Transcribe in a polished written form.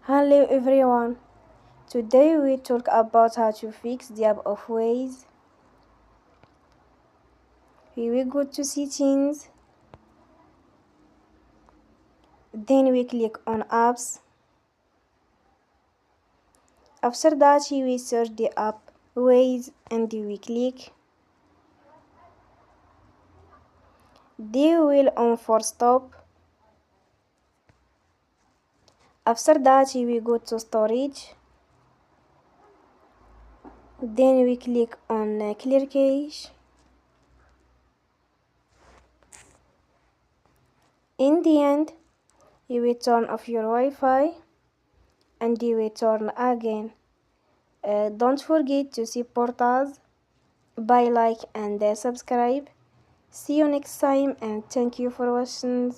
Hello everyone. Today we talk about how to fix the app of Waze. Here we go to settings. Then we click on apps. After that we search the app Waze and we click. Then we'll on for stop. After that we go to storage. Then we click on clear cache. In the end, you will turn off your Wi-Fi and you will turn again. Don't forget to support us by like and subscribe. See you next time and thank you for watching.